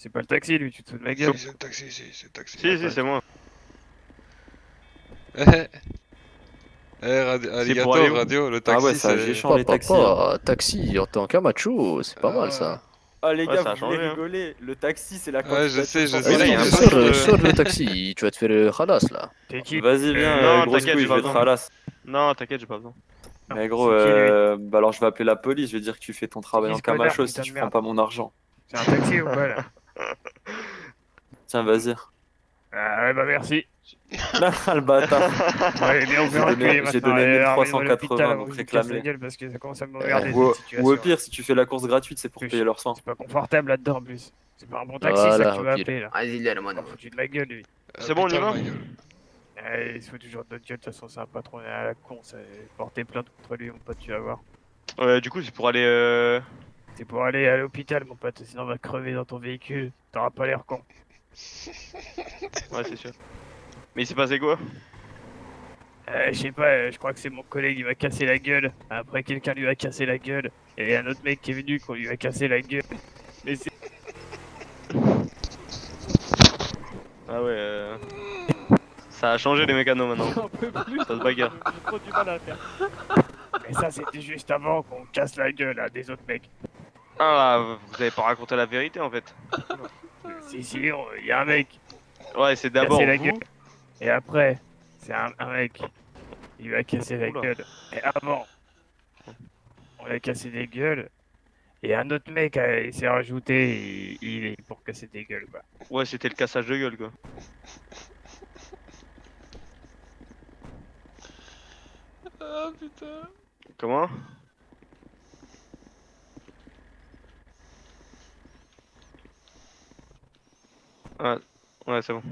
C'est pas le taxi, lui, tu te fous de ma Si, gueule. c'est le taxi, si, c'est le taxi. Si, c'est moi. C'est pour aller Alligator, où? radio, le Ah ouais, taxi ça a c'est. géchant les taxis, hein. Taxi en tant qu'amacho, c'est pas mal Ah ça. Ah les Ouais, gars, ça a vous voulez changé, hein. rigoler? Le taxi, c'est la Ouais, je sais, candidature je sans sais. Mais là, il y a un surprise. peu trop de- Sors le taxi, tu vas te faire khalas là. T'es qui? Vas-y, viens, Non, grosse t'inquiète, couille, j'ai je pas vais te besoin. ralasse. Non, t'inquiète, j'ai pas besoin. Mais gros, C'est qui, lui? bah alors je vais appeler la police, je vais dire que tu fais ton travail qui, en ce connard, camacho si putain de tu prends merde? pas mon argent. C'est un taxi ou pas, là? Tiens, vas-y. Ah ouais, bah merci. Là, le bâtard. Ouais, bien, on J'ai verra donné- plus j'ai maintenant. donné Allez, ramenez-moi à 1380, l'hôpital avant donc que je me casse la réclame-les. gueule parce que ça commence à m'emmerder Ou, cette ou au situation. pire, si tu fais la course gratuite, c'est pour Plus, payer leurs soins. c'est pas confortable là-dedans en plus. C'est pas un bon taxi, ça que Voilà, tu au vas pire. appeler là. Vas-y, là, Oh, foutu de ma gueule, lui. C'est bon, on y Putain, va? ma gueule. Il se fout toujours de notre gueule, de toute façon, c'est un patron à la con, ça. Porter plainte contre lui, mon pote, tu vas voir. Du coup, c'est pour aller. C'est pour aller à l'hôpital, mon pote, sinon on va crever dans ton véhicule. T'auras pas l'air con. Ouais, c'est sûr. Mais il s'est passé quoi? Je sais pas, je crois que c'est mon collègue, il m'a cassé la gueule. Après, quelqu'un lui a cassé la gueule. Et il y a un autre mec qui est venu, qu'on lui a cassé la gueule. Mais c'est. Ah ouais, ça a changé les mécanos maintenant. J'en peux plus. Ça se bagarre. J'ai trop du mal à faire. Mais ça, c'était juste avant qu'on casse la gueule à des autres mecs. Ah, vous avez pas raconté la vérité en fait. Si, il y a un mec Ouais, c'est qui a d'abord cassé la vous. gueule. Et après, c'est un mec. Il lui a cassé la Oula. gueule. Et avant, on a cassé des gueules. Et un autre mec, il s'est rajouté. Il est pour casser des gueules, quoi. Ouais, c'était le cassage de gueule quoi. Ah putain. Comment? Ouais, ouais, c'est bon.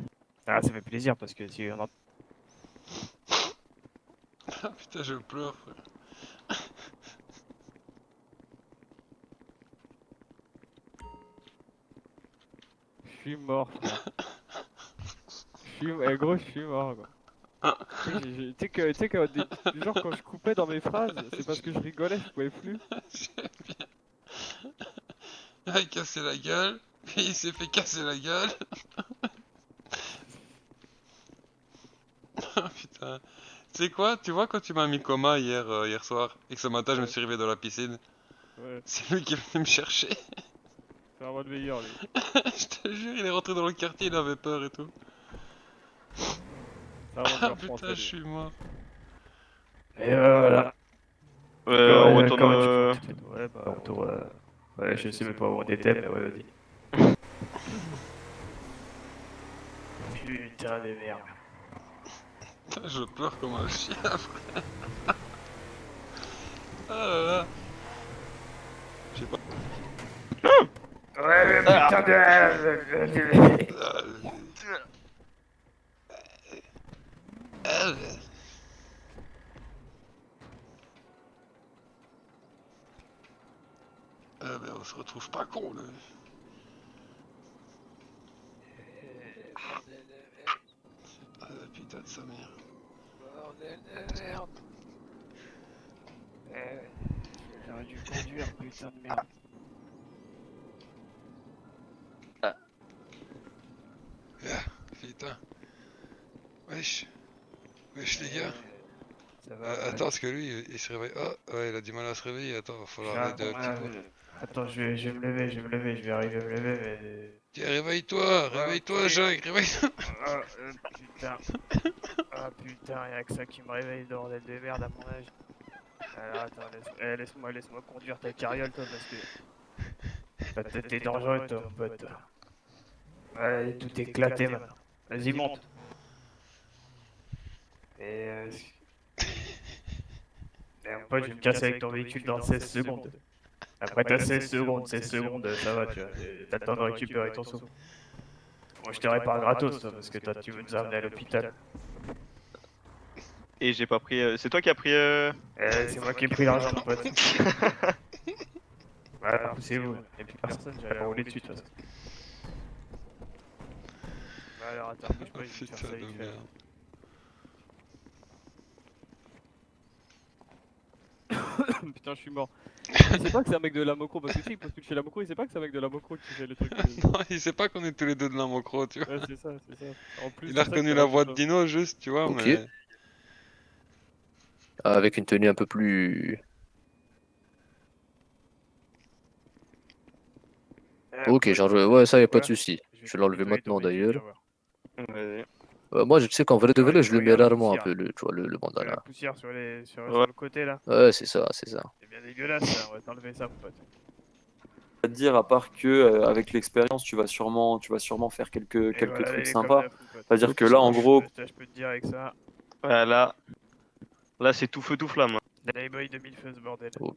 Ah, ça fait plaisir parce que si on en... Ah putain, je pleure, frère. Je suis mort, frère. Gros, je suis mort, quoi. Tu sais que, genre, quand je coupais dans mes phrases, c'est parce que je rigolais, je pouvais plus. Il a cassé la gueule, puis il s'est fait casser la gueule. Ah putain. Tu sais quoi? Tu vois quand tu m'as mis coma hier soir et que ce matin je me suis réveillé dans la piscine? Ouais, C'est lui qui est venu me chercher. c'est un mode meilleur, lui. Je te jure, il est rentré dans le quartier, il avait peur et tout. C'est un Ah putain, je suis mort. Et voilà. On retourne. Ouais, bah, on retourne. Ouais, je sais même pas où on était, mais ouais, vas-y. Putain de merde. Putain, je pleure comme un chien, frère. Ah là là. Je sais pas. Ouais, mais putain de... Mais on se retrouve pas con, là. Ah la putain de sa mère. Bordel de merde. J'aurais dû conduire, putain de merde. Putain. Wesh. Wesh les gars. Ça va. Attends, parce que lui, il se réveille. Ah, ouais, il a du mal à se réveiller. Attends, va falloir l'aider un petit peu. Attends, je vais me lever, je vais arriver à me lever, mais... Tiens, réveille-toi, réveille-toi, ok. Jacques, réveille-toi. Ah, putain. Ah putain, y'a que ça qui me réveille, bordel de merde à mon âge. Alors attends, laisse-moi conduire ta carriole, toi, parce que... T'es dangereux, toi, mon pote. Ouais, tout est éclaté, maintenant. Vas-y, monte. Et mon pote, je vais me casser avec ton véhicule dans 16 secondes. Après, t'as 16 secondes, ça va, tu vois. T'as le temps de récupérer ton sou. Moi, je te répare gratos, toi, parce que toi, tu veux nous amener à l'hôpital. Et j'ai pas pris. C'est toi qui as pris. C'est moi qui ai pris l'argent, mon pote. Voilà, poussez-vous. Et puis personne, j'allais rouler dessus, de toute façon. Bah alors, attends, bouge pas, je vais te faire Putain ça de vite fait. merde. Putain, je suis mort. il sait pas que c'est un mec de la Mocro, parce que tu sais, il postule chez la Mocro, il sait pas que c'est un mec de la Mocro qui fait le truc. Non, il sait pas qu'on est tous les deux de la Mocro, tu vois. Ouais, c'est ça, c'est ça. En plus, Il a c'est ça reconnu qui la rajoute voix de un- Dino juste, tu vois, Ok. mais... Avec une tenue un peu plus. Ok, pote, genre, ouais, ça y a pas de ouais. souci. Je vais Je te vais l'enlever nettoyer ton maintenant véhicule, tu d'ailleurs. vas voir. Vas-y. Moi, je sais qu'en vrai de Ouais, vrai, je le mets regarde la rarement un poussière. peu, tu vois, le La bandana. poussière sur Ouais. le côté là. Ouais, c'est ça, c'est ça. C'est bien dégueulasse ça, on va t'enlever ça mon pote. À te dire, à part que avec l'expérience, tu vas sûrement faire Et quelques voilà, trucs il est comme sympas. neuf mon pote. C'est-à-dire Ok, que ça là, en marche. gros, Ça, je peux te dire avec ça. Ouais, là c'est tout feu tout flamme. Playboy 2000 feux ce bordel. Oh.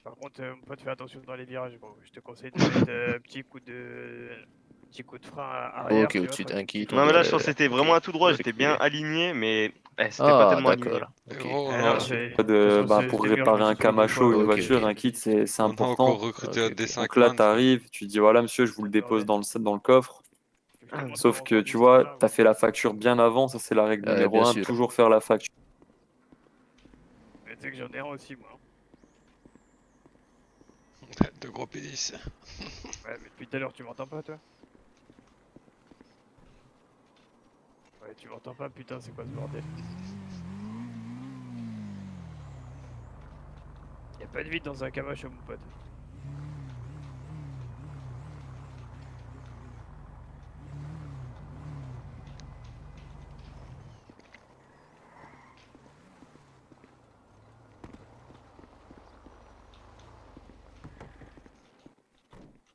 Par contre, mon pote, fais attention dans les virages. Bon, je te conseille de mettre petit coup de frein arrière. Ok, tu vois, au-dessus tranquille. d'un kit, Non mais là je dirait. pense que c'était Ok. vraiment à tout droit, Ouais, j'étais cool. bien aligné mais c'était pas Ah, tellement aligné. d'accord. Et Ok. gros, Ah on non, a... c'est- de toute façon, bah, ce pour mur, je me réparer un suis trompé deux Camacho fois, ou une Ok, voiture, ok. un kit, c'est on a important. encore recruté Ok, un ok. D5 Donc là, man, frère. t'arrives, tu dis voilà, monsieur, je vous le dépose dans le coffre. Je te montre Sauf comment que faire tu du vois, standard, t'as ou- fait la facture bien avant, ça c'est la règle numéro Bien 1, sûr. toujours faire la facture. Mais tu sais que j'en ai un aussi, moi. De gros pénis. Ouais, mais depuis tout à l'heure, tu m'entends pas, toi? Ouais, tu m'entends pas, putain, c'est quoi ce bordel? Y'a pas de vide dans un Camacho, mon pote.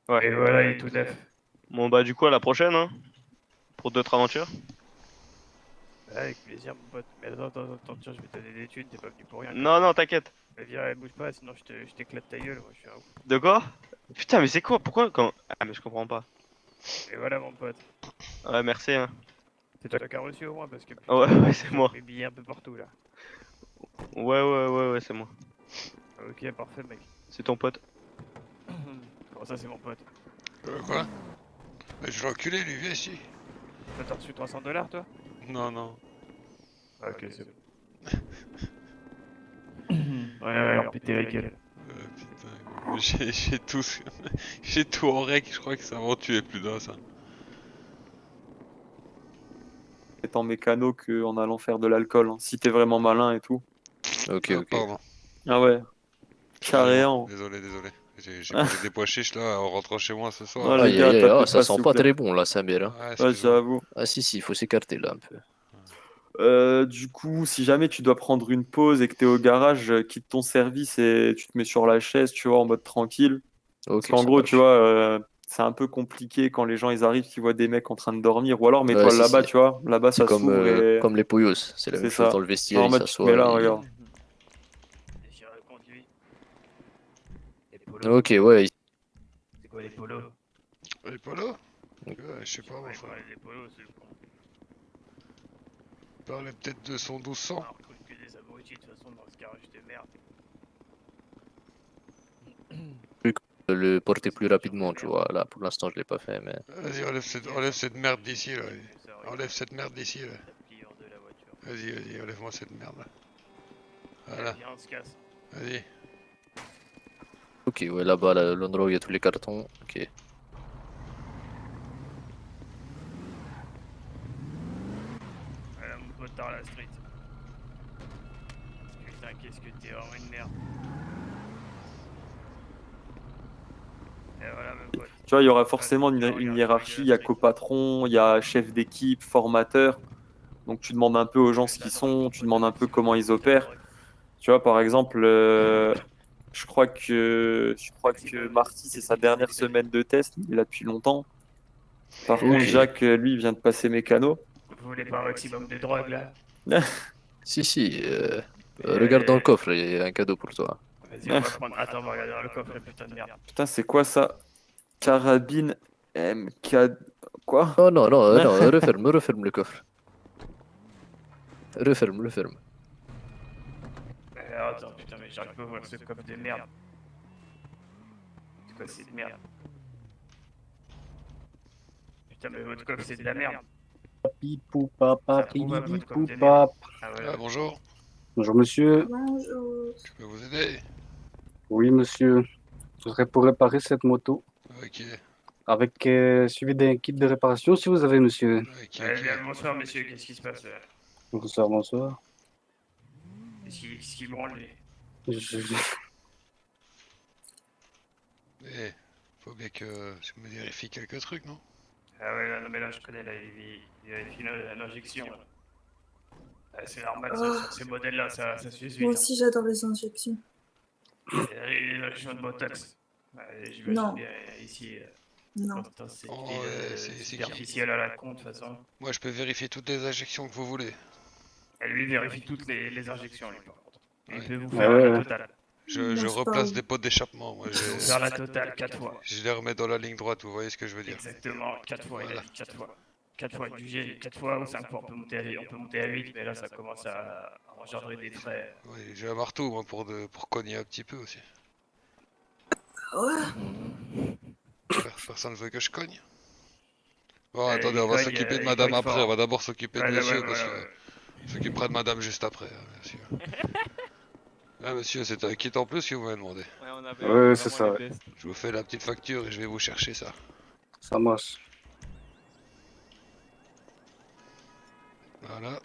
Ouais. Et voilà, il est tout neuf. Bon bah du coup à la prochaine hein, pour d'autres aventures. Ouais, avec plaisir, mon pote. Mais attends, tiens, je vais te donner des thunes, t'es pas venu pour rien. Non non t'inquiète. Mais viens, bouge pas, sinon je t'éclate ta gueule, moi, je suis un ouf. De quoi? Putain mais c'est quoi? Pourquoi quand... Ah mais je comprends pas. Et voilà, mon pote. Ouais merci hein. C'est toi qui as reçu au moins, parce que putain, Ouais c'est j'ai moi. mes billets un peu partout, là. Ouais c'est moi. Ok, parfait, mec. C'est ton pote. Comment ça, c'est mon pote? Quoi? Mais je l'ai enculé, lui, viens ici. Toi, t'as reçu 300 $, toi? Non, non. Ok, c'est bon. Ouais, alors péter la gueule. Putain, j'ai tout... j'ai tout en règle, je crois que ça va en tuer plus d'un, ça. Étant mécano qu'en allant faire de l'alcool, hein, si t'es vraiment malin et tout. Ok, Ah, ok. pardon. Ah ouais, carrément. Désolé. J'ai mangé des pois chiches, là, en rentrant chez moi ce soir. Non, les Aïe, gars, aïe, aïe, tapez ah, pas, ça s'il sent vous pas plaît. très bon là, Samir. Hein. Ouais, Ouais, excuse-moi. j'avoue. Ah, si, il faut s'écarter là un peu. Du coup, si jamais tu dois prendre une pause et que t'es au garage, quitte ton service et tu te mets sur la chaise, tu vois, en mode tranquille. Parce Ok, qu'en ça gros, tu marche. vois, c'est un peu compliqué quand les gens ils arrivent, qu'ils voient des mecs en train de dormir. Ou alors Ouais, mets-toi si, là-bas, si. tu vois. Là-bas, C'est ça s'ouvre et comme les Poyos. C'est la même c'est chose dans ça. le vestiaire, Genre en ils mode, tu te mets s'assoient. là, regarde. Déchiré le conduit. Les polos. Ok, ouais. C'est quoi les polos? Les polos? Ouais, je sais pas, mon Ouais, frère. les polos, c'est le con. Parlait peut-être de son 1200. On recrute que des abrutis, de toute façon, dans ce garage de merde. Le porter plus rapidement, tu vois. Là, pour l'instant, je l'ai pas fait, mais. Vas-y, enlève cette merde d'ici, là. Enlève cette merde d'ici, là. Pliant de la voiture. Vas-y, enlève-moi cette merde, là. Voilà, Viens, on se casse. vas-y. Ok, ouais, là-bas, l'endroit où il y a tous les cartons. Ok. Voilà, mon pote, dans la street. Putain, qu'est-ce que t'es vraiment une merde. Et voilà, mon pote. Tu vois, il y aura forcément une hiérarchie. Il y a copatron, il y a chef d'équipe, formateur. Donc tu demandes un peu aux gens ce qu'ils sont, tu demandes un peu comment ils opèrent. Tu vois, par exemple, je crois que Marty, c'est sa dernière semaine de test. Il est là depuis longtemps. Par contre, Ok. Jacques, lui, il vient de passer mécano. Vous voulez pas un maximum de drogue, là? Si. Regarde dans le coffre, il y a un cadeau pour toi. Vas-y, on va prendre. Attends, on va regarder dans le coffre, putain de merde. Putain, c'est quoi ça? Carabine MK. Quoi? Oh non, referme le coffre. Referme. Attends, putain, mais j'arrive pas à voir ce coffre de merde. C'est quoi cette merde? Putain, mais votre coffre, c'est de la merde. Papi poupa, papi Trouve un bibi peu de coffre de poupa. Ah Ah, voilà. bonjour. Bonjour monsieur. Je peux vous aider? Oui, monsieur. Ce serait pour réparer cette moto. Ok, Avec suivi d'un kit de réparation, si vous avez, monsieur. ok. Bien, bonsoir, monsieur, qu'est-ce qui se passe là? Bonsoir, bonsoir. Qu'est-ce qui branle, lui? Je- Mais, faut bien que je me vérifie quelques trucs, non? Ah ouais, là, non, mais là, je connais, là, il vérifie l'injection, là. C'est normal, ça, sur ces modèles-là, ça se fait Moi vite. aussi, j'adore les injections. Les injections de Botox. J'imagine Non. bien, ici, Non. Constance, c'est Oh, une fille, ouais, c'est qui? superficielle à la con, de toute façon. Moi, je peux vérifier toutes les injections que vous voulez. Elle lui vérifie toutes les injections, lui, par contre. Il Ouais. peut vous Ah faire ouais. la totale. Je Moi, je replace parle. des pots d'échappement, moi, Il peut vous faire la totale 4 fois. je les remets dans la ligne droite, vous voyez ce que je veux dire? Exactement, 4 fois, il a Voilà. dit 4 fois. 4 fois, du G, 4 fois ou 5 fois, on peut monter à 8, mais là ça commence à engendrer des frais. Oui, j'ai un marteau, moi, pour cogner un petit peu aussi. Ouais. Personne veut que je cogne. Bon, Et attendez, il on va cogne, s'occuper de il madame cogne après, fort. on va d'abord s'occuper de Ouais, monsieur, ouais, monsieur. ouais. On s'occupera de madame juste après, monsieur. Ah, monsieur, c'est un kit en plus que vous m'avez demandé. Ouais, on avait Ouais, c'est vraiment ça. les tests. Je vous fais la petite facture et je vais vous chercher ça. Ça marche. Voilà.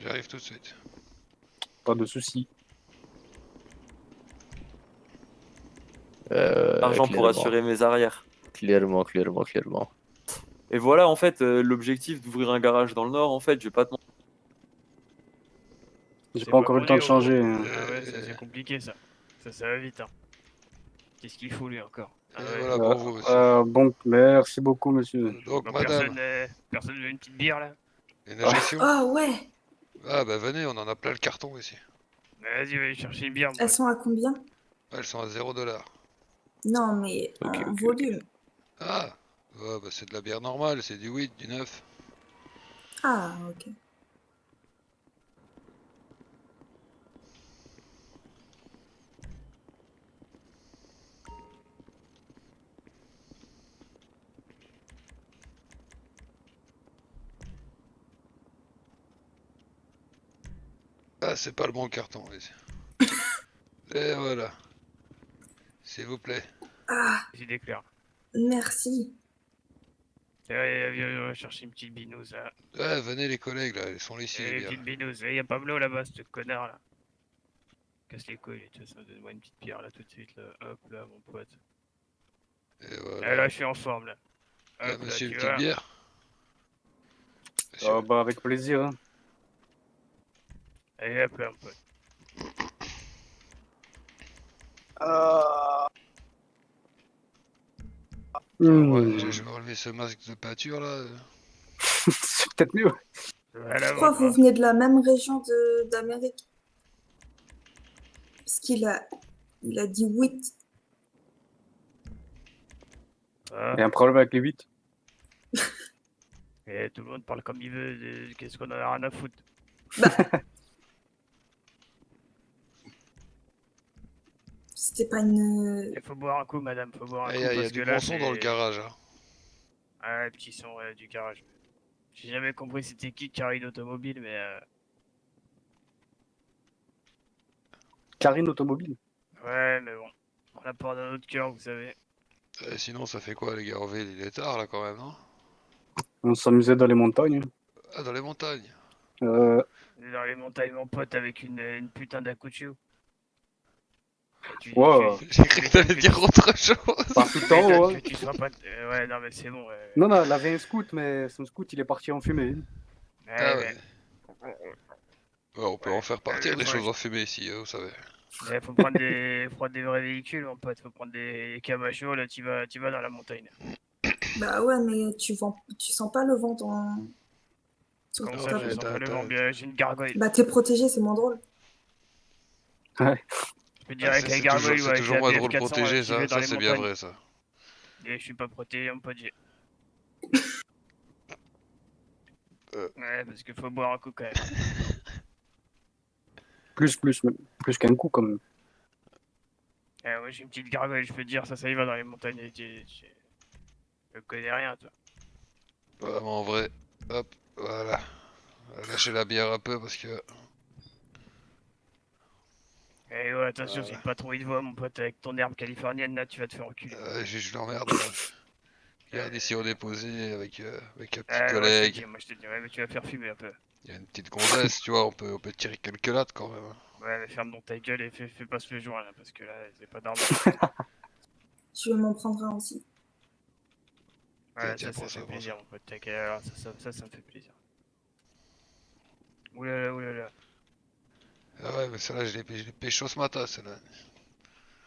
J'arrive tout de suite. Pas de soucis. Argent pour Clairement, assurer mes arrières. clairement. Et voilà, en fait, l'objectif d'ouvrir un garage dans le Nord, en fait, je vais pas te mentir. J'ai pas encore eu le temps de changer. Hein. Ah ouais, c'est compliqué ça. Ça va vite, hein. Qu'est-ce qu'il faut lui encore? Ah Et ouais. voilà pour vous, monsieur. Bon, merci beaucoup, monsieur. Donc, Bon, madame, personne veut une petite bière là? une injection? Ah ouais. Ah, bah venez, on en a plein le carton ici. Vas-y, va chercher une bière, moi. Elles sont à combien? Elles sont à 0 $. Non, mais Ok, en ok, volume. Ah, ouais, bah c'est de la bière normale, c'est du 8, du 9. Ah, ok. Ah, c'est pas le bon carton, ici. Et voilà. S'il vous plaît. Ah, J'y déclare. merci. Viens, chercher une petite binouse là. Ouais, venez les collègues, là, ils sont ici, les Une bières. petite binouse. Y a Pablo là-bas, ce connard là. Casse les couilles, de toute façon, donne-moi une petite bière là tout de suite là. Hop là, mon pote. Et Ah, voilà. là, je suis en forme là. Ah, Hop là, monsieur, une tu petite vois. bière? Monsieur. Bah, avec plaisir. Hein. Allez, hop là, mon pote. Hmm. Je vais enlever ce masque de peinture là. C'est peut-être mieux. Voilà, Je crois mon que vous pote. venez de la même région d'Amérique. Parce il a dit 8. Ah, Il y a un problème avec les 8. et tout le monde parle comme il veut. Qu'est-ce qu'on en a rien à foutre? C'était pas une. Il faut boire un coup, madame, faut boire un Ah, coup. y a Parce du que bon là, son dans le garage. Hein. Ah, petit son du garage. J'ai jamais compris c'était qui Karine Automobile, mais Karine Automobile. ouais, mais bon. On a peur d'un autre cœur, vous savez. Sinon, ça fait quoi, les gars, en ville? Il est tard là quand même, non? On s'amusait dans les montagnes. Ah, dans les montagnes. Euh, On est dans les montagnes, mon pote, avec une putain d'Akuchu. Wow. J'ai cru que t'allais dire autre chose. par tout en haut. Hein. Que tu sois pas. Ouais, non, mais c'est bon. Non, non, elle avait un scout, mais son scout, il est parti en fumée. Ah ouais, ouais. Ouais, on peut en faire partir des ouais. choses en fumée ici, vous savez. mais faut prendre des vrais véhicules, mon pote. Faut prendre des Camachos, là, tu vas dans la montagne. Bah ouais, mais tu sens pas le vent sur Comme ton ça, tapis. je sens pas le vent bien. J'ai une gargoyle. Bah t'es protégé, c'est moins drôle. Je peux dire avec la C'est gargoyle ou toujours, avec toujours la moins drôle BF400, protégé, j'y vais ça, dans les c'est bien montagnes. vrai, ça. Et je suis pas protégé, mon pote. Ouais, parce qu'il faut boire un coup quand même. Plus qu'un coup, quand même. Ouais, j'ai une petite gargoyle, je peux te dire, ça y va dans les montagnes. Je connais rien, toi. Vraiment, en vrai. Hop, voilà. Lâchez la bière un peu parce que. Eh ouais, attention, si le patron il te voit, mon pote, avec ton herbe californienne, là, tu vas te faire enculer. Je l'emmerde là. Regarde ici on est posé avec un petit Ouais, collègue. moi je te dis, ouais, mais tu vas faire fumer un peu. Il y a une petite gonzesse, tu vois, on peut tirer quelques lattes quand même. Ouais, mais ferme donc ta gueule et fais pas ce joint là, parce que là, c'est pas normal. Je vais m'en prendre un aussi. Ouais, Tiens, ça prends fait prends plaisir, mon pote, t'inquiète, alors ça me fait plaisir. Oulala, oulala. Ah ouais, mais celle-là, je l'ai pécho ce matin, celle-là.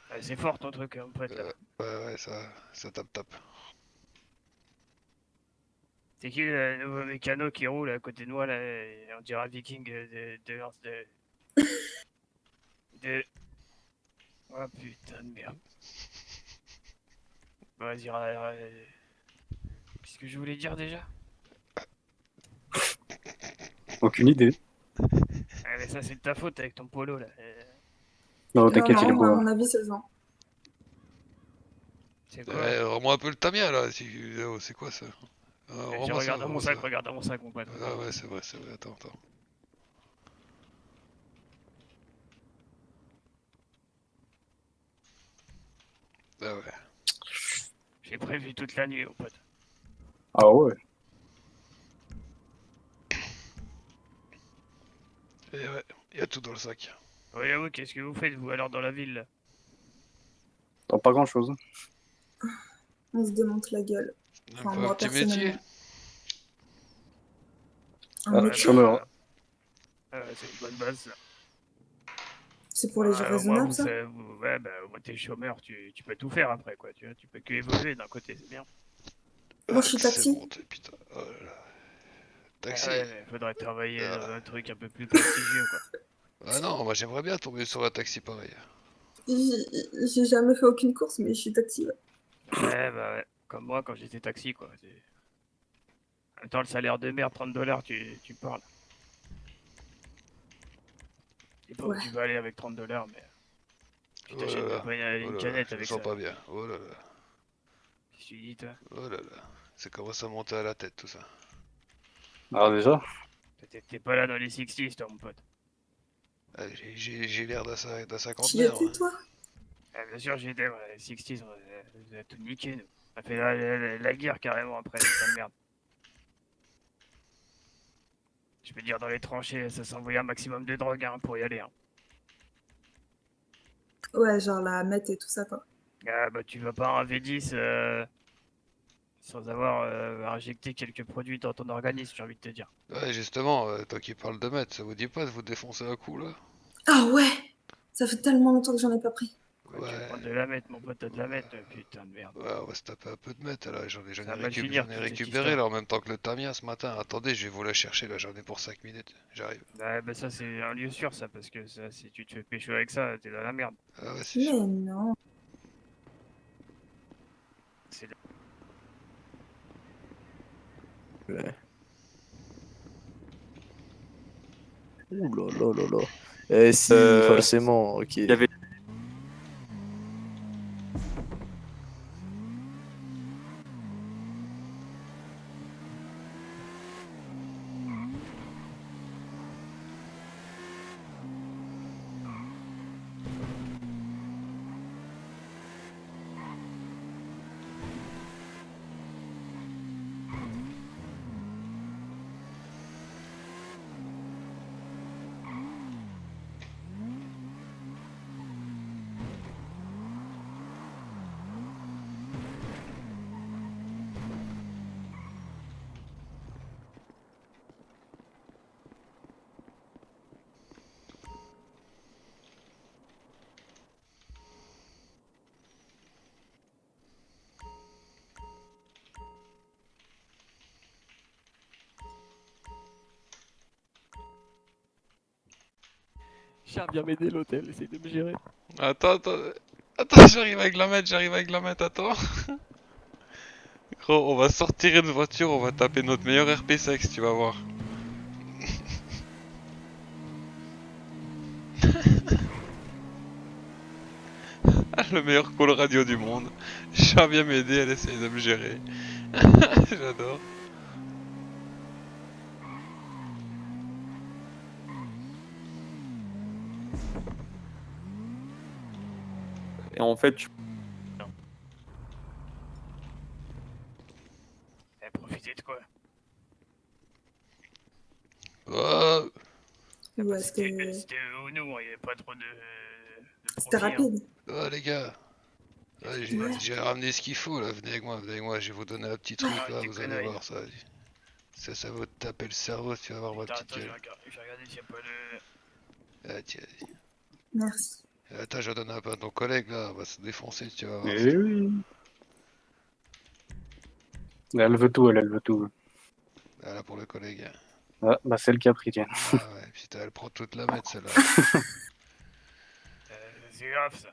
Ah, c'est fort ton truc, mon pote, là. Ouais, ça tape. C'est qui le nouveau mécano qui roule à côté de moi, là? On dirait un viking de... Oh putain de merde. Bon, vas-y, qu'est-ce que je voulais dire déjà? Aucune idée. Ah, mais ça, c'est de ta faute avec ton polo, là. Non, Non, t'inquiète, il est non, beau. à Hein. mon avis, c'est le vent. C'est quoi? Rends-moi un peu le tamien là, c'est quoi ça? Vas-y, Rends-moi ça, regarde dans mon rends-moi sac, ça. regarde dans mon sac, mon pote. Ah ouais, c'est vrai, attends. Ah ouais. J'ai prévu toute la nuit, mon pote. Ah ouais. Et ouais, il y a tout dans le sac. Oui, oui, qu'est-ce que vous faites, vous, alors, dans la ville, là? Non, pas grand-chose. On se démonte la gueule. Même Enfin, pas un moi, petit métier? personnellement. Un Ah, métier, chômeur. C'est une bonne base, ça. c'est pour les gens Au moins, raisonnables, ça. ouais, bah, au moins, t'es chômeur, tu peux tout faire après, quoi. Tu peux que évoluer d'un côté, c'est bien. Moi, je suis C'est taxi. bon, putain. Oh là là. Ah Taxi. ouais, mais faudrait travailler dans Ah. un truc un peu plus prestigieux, quoi. Ah non, moi j'aimerais bien tomber sur un taxi pareil. J'ai jamais fait aucune course, mais je suis taxi. Ouais. Ouais, bah ouais. Comme moi, quand j'étais taxi, quoi. En même temps, le salaire de merde, 30 $, tu parles. Je sais pas où Ouais. tu vas aller avec 30 $, mais tu Oh là t'achètes même là. pas Oh une là là, canette je me avec sens ça. pas bien. Oh là là. Qu'est-ce que tu dis, toi? Oh là là. Ça commence à monter à la tête tout ça. Alors déjà, T'es pas là dans les 60s, toi, mon pote. Ah, j'ai l'air d'un T'y cinquantenaire. étais, toi? Ah, bien sûr, j'étais, ouais, les 60s, on a tout niqué, nous. On a fait la guerre carrément après, putain de merde. Je peux dire, dans les tranchées, ça s'envoyait un maximum de drogue hein, pour y aller. Hein. Ouais, genre la meth et tout ça, quoi. Ah, bah, tu vas pas en V10 sans avoir injecté quelques produits dans ton organisme, j'ai envie de te dire. Ouais, justement, toi qui parles de mètres, ça vous dit pas de vous défoncer un coup là? Ah ouais! Ça fait tellement longtemps que j'en ai pas pris. Quoi, tu veux Ouais, prendre de la mettre, mon pote, t'as de la mettre, putain de merde. ouais, on va se taper un peu de mètres là. J'en Ça va mal finir, j'en ai toute cette récupéré histoire. là en même temps que le tamien ce matin. Attendez, je vais vous la chercher là, j'en ai pour 5 minutes. J'arrive. Ouais, bah, ça, c'est un lieu sûr, ça, parce que ça, si tu te fais pécho avec ça, t'es dans la merde. Ah ouais, c'est Mais sûr. non. C'est Ouais. Ouh là là là là. Eh si, forcément, ok. Il y avait Charles, viens m'aider l'hôtel, essaye de me gérer. Attends, j'arrive avec la mettre, attends. Gros, on va sortir une voiture, on va taper notre meilleur RP sexe, tu vas voir. Le meilleur call radio du monde. Chat vient m'aider, elle essaye de me gérer. J'adore. et en fait, tu... Profitez de quoi? Oh, Ou est-ce que C'était eux ou nous, il n'y avait pas trop de c'était profit, hein. rapide? oh, les gars. Ouais, j'ai Ouais. j'ai ramené ce qu'il faut là, venez avec moi, je vais vous donner un petit truc Ah, là, tu vous allez conneries. voir ça. Ça va te taper le cerveau, tu vas voir ma Attends, petite attends, gueule. je vais regarder s'il n'y a pas le... Ah, tiens. Merci. Attends, je vais donner un peu à ton collègue là, on va se défoncer, tu vas voir. Eh oui. Elle veut tout, elle veut tout. Voilà pour le collègue. Ah, bah celle qui a pris, tiens. Ah ouais, putain, elle prend toute la mettre celle-là. C'est grave, ça.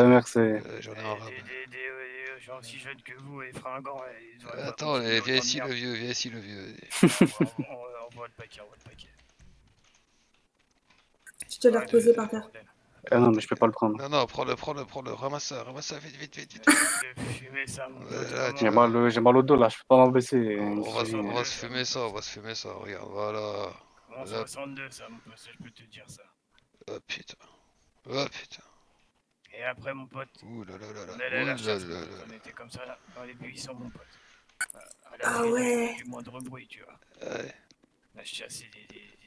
Merci. J'en ai un rab. Des gens aussi jeunes que vous et fringants, ils auraient pas Attends, consommé viens autant de ici merde. le vieux, viens ici le vieux. On voit le paquet, on voit le paquet. Je te l'ai Ouais, reposé par terre. bordel. Ah non, mais je peux pas le prendre. Non, non, prends-le, ramasse ça, vite. Fumer ça, mon pote, Voilà, comment- J'ai mal au dos là, je peux pas m'abaisser. On va se fumer ça, regarde, voilà. Comment Hop. 62, ça, mon pote, ça, je peux te dire ça. Oh putain. Oh putain. Et après, mon pote, Ouh là là là là. on allait à la Ouh là chasse, là mon pote, là. on était comme ça, là, dans les buissons, mon pote. À Ah l'abri ouais. du moindre bruit, tu vois. Ouais. On a chassé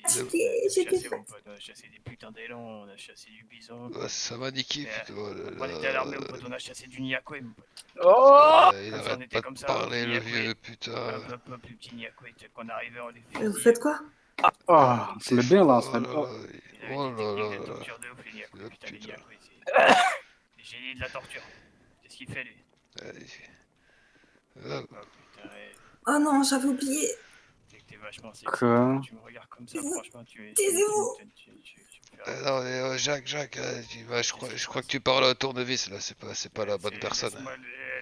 J'étais mon pote, on a chassé des putains d'élan, on a chassé du bison. Oh, ça m'a niqué, putain. Oh là On était à l'armée, mon là. pote, on a chassé du niakoué, mon pote. Il Comme ça, on arrête était pas comme de ça, parler, le niakoué. vieux, putain. Hop, le petit niakoué, quand on arrivait, on les Vous faites quoi? Oh, ça met bien là, ça Oh met là bien. là. Il avait Oh des là techniques de là là. torture de ouf, les niakoués, Oh, putain, les putain. niakoués, c'est des génies de la torture. Qu'est-ce qu'il fait, lui? Allez. Oh. Oh putain, ouais. Oh non, j'avais oublié. C'est que t'es vachement sexy. Quoi? Tu me regardes comme ça, franchement, tu me Taisez-vous. fais rêver. Non, mais Jacques, je crois que tu parles à tournevis là, c'est pas la bonne personne.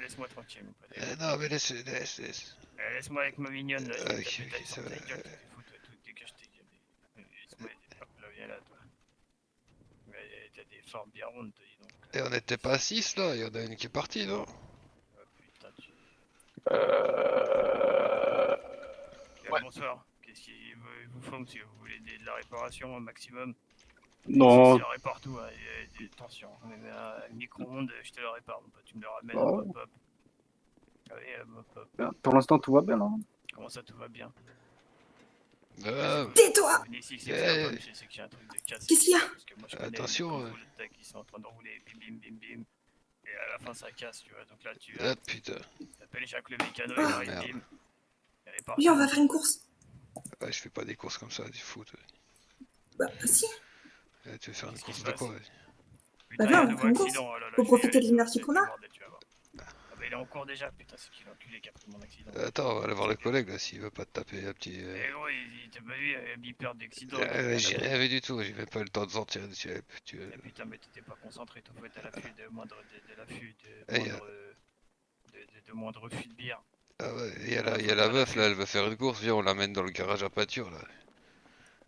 Laisse-moi tranquille, mon pote. Non, mais laisse. Laisse-moi avec ma mignonne, là, je vais Ok, taper ok, ta ça sur ta va. gueule, t'es fou, toi, tout, dégage ta gueule. Laisse-moi, hop là, viens là, toi. Mais t'as des formes bien rondes, toi, dis donc. Et on était pas à 6 là, il y en a une qui est partie, non? Oh putain, tu... Bien, bonsoir. Qu'est-ce qu'il vous faut, monsieur? Vous voulez de la réparation au maximum? Non. Je le répare tout, hein. Attention, on met un micro-ondes, je te le répare, mon pote. Tu me le ramènes, Oh. hop, hop. Ah oui, hop, hop. Pour l'instant, tout va bien là. Comment ça, tout va bien? Ah, Tais-toi. Venez ici, c'est que ça va, monsieur, c'est que j'ai un truc de casse. Qu'est-ce qu'il y a? Parce que moi, je connais Attention, les tech, ils sont en train de rouler, bim. Et à la fin, ça casse, tu vois. Donc là, tu ah putain. appelles Jacques le mécano, Oh, il arrive, merde. bim. Il répare Viens, on tout. va faire une course. Ouais, je fais pas des courses comme ça, du foot. Bah, si. Tu veux faire une Qu'est-ce qui course se de passe? quoi? Putain, Bah, il y a viens, un on nouveau fait une accident, course. oh là là, Faut je profiter vais- de l'énergie c'est qu'on le a. bordel, tu vas voir. Ah bah, il est en cours déjà, putain, c'est qui l'enculé qui a pris mon accident. Attends, on va aller voir le collègue là, s'il veut pas te taper un petit. Eh gros, il t'a pas vu, il peur d'accident. il était à J'ai l'affût. rien vu du tout, j'ai même pas eu le temps de sortir. Eh putain, mais t'étais pas concentré, toi, faut être à l'affût de moindre, de l'affût Eh, de moindre refus de bière. Ah ouais, il y a la meuf là, elle veut faire une course, viens, on l'amène dans le garage à pâture là.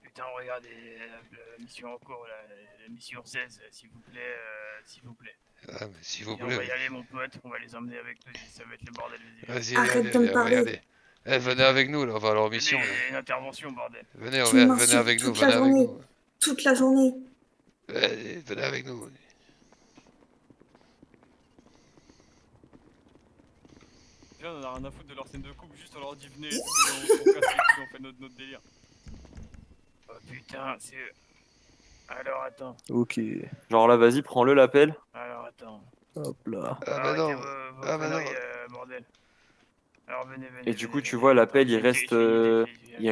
Putain, regarde, la mission en cours, là, la mission 16, s'il vous plaît, s'il vous plaît. Ah, mais s'il vous Viens, on va y plaît. aller, mon pote, on va les emmener avec nous, ça va être le bordel. Vas-y, Arrête allez, de me allez, parler. regardez. Eh, venez avec nous là, on va à leur mission là. Une intervention, bordel. Venez, Tu venez m'insultes avec nous, toute la venez avec journée. nous. Toute la journée. Venez avec nous. Viens, on a rien à foutre de leur scène de couple, juste on leur dit venez et tout, on casse les couilles, on fait notre délire. Oh putain, c'est... Alors attends, Ok. Genre là, vas-y, prends-le l'appel. alors attends. Hop là. Ah, mais Arrêtez non. vos Ah, mais non. conneries, bordel. Alors venez. Et du coup, tu vois, l'appel, il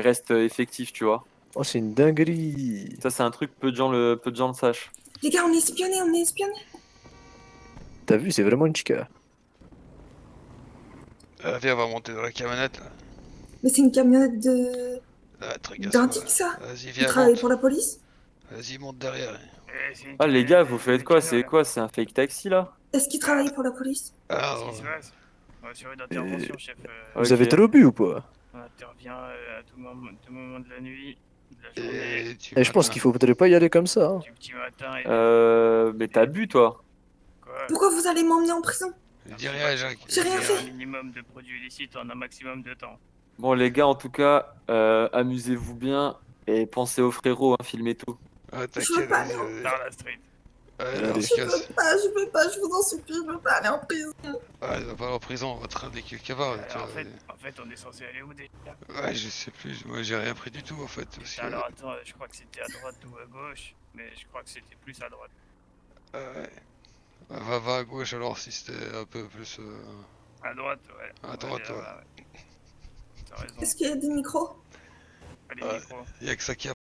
reste effectif, tu vois. Oh, c'est une dinguerie. Ça, c'est un truc, peu de gens le sachent. Les gars, on est espionnés. T'as vu, c'est vraiment une chica. Viens, on va monter dans la camionnette là. Mais c'est une camionnette de... Ah, d'un geek, ça. Vas-y, Il viens, travaille monte. pour la police. Vas-y, monte derrière. Ah, les gars, vous faites quoi? C'est quoi? C'est un fake taxi là? Est-ce qu'il travaille pour la police? Ah, Qu'est-ce qui se passe? On va sur une intervention, chef. Ok. Vous avez trop bu ou pas? On intervient à tout moment de la nuit, de la journée, Et je pense qu'il faudrait pas y aller comme ça. Hein. du petit matin et... Mais t'as bu, toi? Quoi? Pourquoi vous allez m'emmener en prison? Dis rien, Jacques. J'ai rien C'est un fait. minimum de produits illicites en un maximum de temps. Bon, les gars, en tout cas, amusez-vous bien et pensez aux frérots, hein, filmez tout. Ah, Je veux t'inquiète, pas, vas-y, vas-y. Par la street. Allez, Allez. on se Je casse. veux pas, je vous en supplie, je veux pas aller en prison. Ouais, il va pas aller en prison, on va traîner quelque part. tu Alors, vois. en fait, on est censé aller où déjà? Ouais, je sais plus, moi j'ai rien pris du tout en fait. Parce que, Alors attends, je crois que c'était à droite ou à gauche, mais je crois que c'était plus à droite. ouais. Va à gauche alors si c'était un peu plus. À droite, ouais. À On va droite, aller ouais. là-bas, ouais. T'as raison. Est-ce qu'il y a des micros? Pas les Ouais. micros. Y'a que ça qui